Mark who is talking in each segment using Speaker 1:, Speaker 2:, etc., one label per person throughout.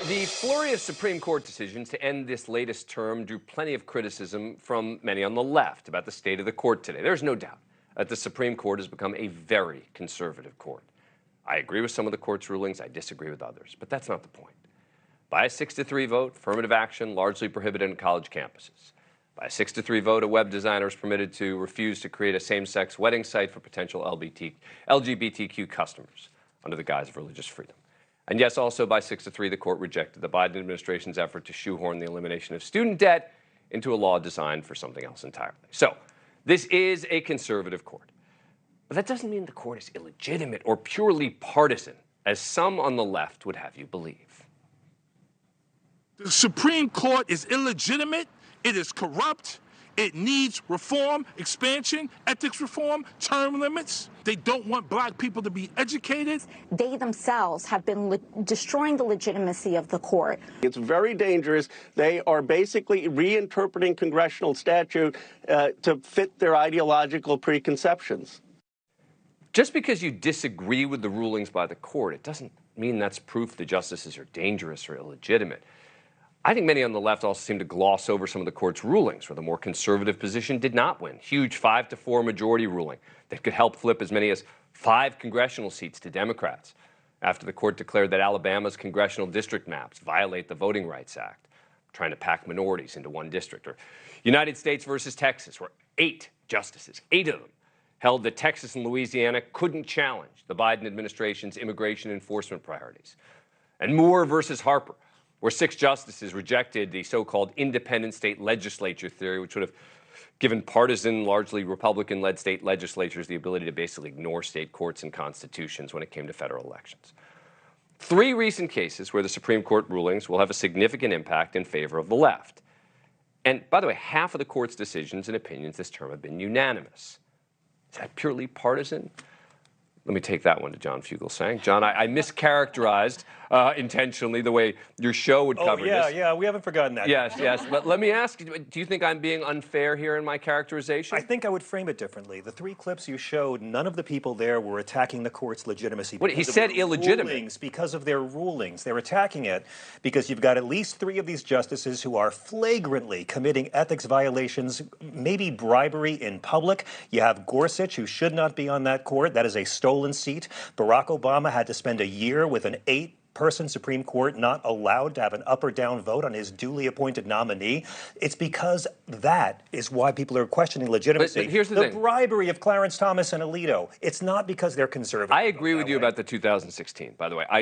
Speaker 1: The flurry of Supreme Court decisions to end this latest term drew plenty of criticism from many on the left about the state of the court today. There's no doubt that the Supreme Court has become a very conservative court. I agree with some of the court's rulings. I disagree with others. But that's not the point. By a 6-3 vote, affirmative action largely prohibited on college campuses. By a 6-3 vote, a web designer is permitted to refuse to create a same-sex wedding site for potential LGBTQ customers under the guise of religious freedom. And yes, also by 6-3, the court rejected the Biden administration's effort to shoehorn the elimination of student debt into a law designed for something else entirely. So this is a conservative court. But that doesn't mean the court is illegitimate or purely partisan, as some on the left would have you believe.
Speaker 2: The Supreme Court is illegitimate. It is corrupt. It needs reform, expansion, ethics reform, term limits. They don't want black people to be educated.
Speaker 3: They themselves have been destroying the legitimacy of the court.
Speaker 4: It's very dangerous. They are basically reinterpreting congressional statute to fit their ideological preconceptions.
Speaker 1: Just because you disagree with the rulings by the court, it doesn't mean that's proof the justices are dangerous or illegitimate. I think many on the left also seem to gloss over some of the court's rulings, where the more conservative position did not win. Huge 5-4 majority ruling that could help flip as many as 5 congressional seats to Democrats, after the court declared that Alabama's congressional district maps violate the Voting Rights Act, trying to pack minorities into one district. Or United States versus Texas, where 8 justices, 8 of them, held that Texas and Louisiana couldn't challenge the Biden administration's immigration enforcement priorities. And Moore versus Harper, where 6 justices rejected the so-called independent state legislature theory, which would have given partisan, largely Republican-led state legislatures the ability to basically ignore state courts and constitutions when it came to federal elections. 3 recent cases where the Supreme Court rulings will have a significant impact in favor of the left. And by the way, half of the court's decisions and opinions this term have been unanimous. Is that purely partisan? Let me take that one to John Fugelsang. John, I mischaracterized intentionally the way your show would cover this.
Speaker 5: Yeah, we haven't forgotten that.
Speaker 1: Yes. But let me ask you, do you think I'm being unfair here in my characterization?
Speaker 5: I think I would frame it differently. The 3 clips you showed, none of the people there were attacking the court's legitimacy.
Speaker 1: What, he said illegitimate.
Speaker 5: Because of their rulings. They're attacking it because you've got at least 3 of these justices who are flagrantly committing ethics violations, maybe bribery in public. You have Gorsuch, who should not be on that court. That is a stolen seat. Barack Obama had to spend a year with an 8-person Supreme Court not allowed to have an up or down vote on his duly appointed nominee. It's because that is why people are questioning legitimacy.
Speaker 1: But here's the thing.
Speaker 5: Bribery of Clarence Thomas and Alito. It's not because they're conservative.
Speaker 1: I agree with you about the 2016, by the way. I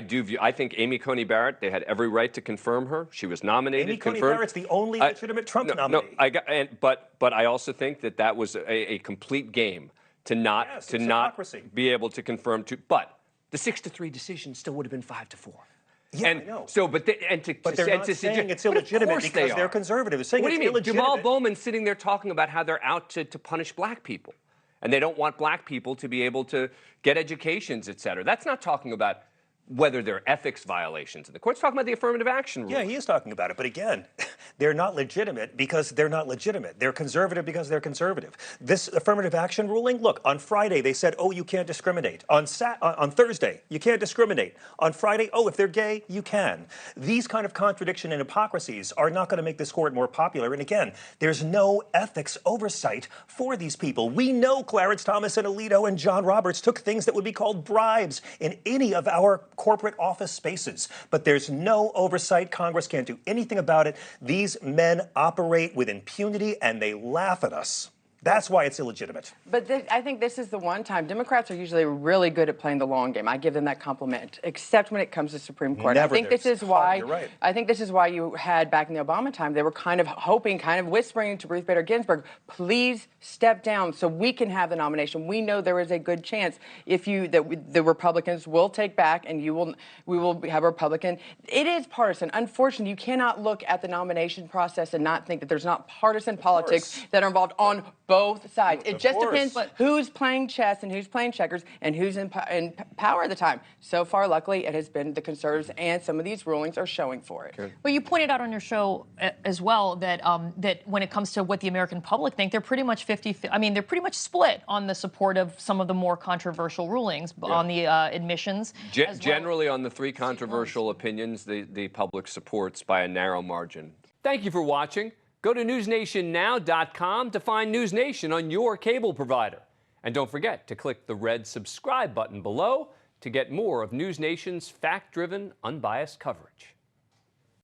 Speaker 1: think Amy Coney Barrett, they had every right to confirm her. She was nominated,
Speaker 5: Amy
Speaker 1: confirmed.
Speaker 5: Coney Barrett's the only legitimate Trump nominee.
Speaker 1: But I also think that was a complete game to not be able to confirm but the 6-3 decision still would have been 5-4.
Speaker 5: Yeah, I know.
Speaker 1: So, but they're
Speaker 5: not saying it's illegitimate because they're conservative. They're saying
Speaker 1: what do you mean?
Speaker 5: Jamal
Speaker 1: Bowman's sitting there talking about how they're out to punish black people, and they don't want black people to be able to get educations, et cetera. That's not talking about whether they're ethics violations. And the court's talking about the affirmative action rule.
Speaker 5: Yeah, he is talking about it. But again, they're not legitimate because they're not legitimate. They're conservative because they're conservative. This affirmative action ruling, look, on Friday they said, oh, you can't discriminate. On Thursday, you can't discriminate. On Friday, oh, if they're gay, you can. These kind of contradiction and hypocrisies are not going to make this court more popular. And again, there's no ethics oversight for these people. We know Clarence Thomas and Alito and John Roberts took things that would be called bribes in any of our corporate office spaces, but there's no oversight. Congress can't do anything about it. These men operate with impunity and they laugh at us. That's why it's illegitimate.
Speaker 6: But I think this is the one time Democrats are usually really good at playing the long game. I give them that compliment, except when it comes to Supreme Court.
Speaker 5: Never.
Speaker 6: I think this is why.
Speaker 5: You're right.
Speaker 6: I think this is why you had back in the Obama time. They were kind of hoping, kind of whispering to Ruth Bader Ginsburg, "Please step down so we can have the nomination. We know there is a good chance the Republicans will take back, and we will have a Republican." It is partisan. Unfortunately, you cannot look at the nomination process and not think that there's not partisan politics that are involved on both sides. It just
Speaker 5: course.
Speaker 6: depends who's playing chess and who's playing checkers and who's in power at the time. So far, luckily, it has been the conservatives, and some of these rulings are showing for it.
Speaker 7: Well, you pointed out on your show as well that that when it comes to what the American public think, they're pretty much 50. I mean, they're pretty much split on the support of some of the more controversial rulings on the admissions.
Speaker 1: Generally, on the three controversial opinions, the public supports by a narrow margin. Thank you for watching. Go to newsnationnow.com to find News Nation on your cable provider. And don't forget to click the red subscribe button below to get more of News Nation's fact-driven, unbiased coverage.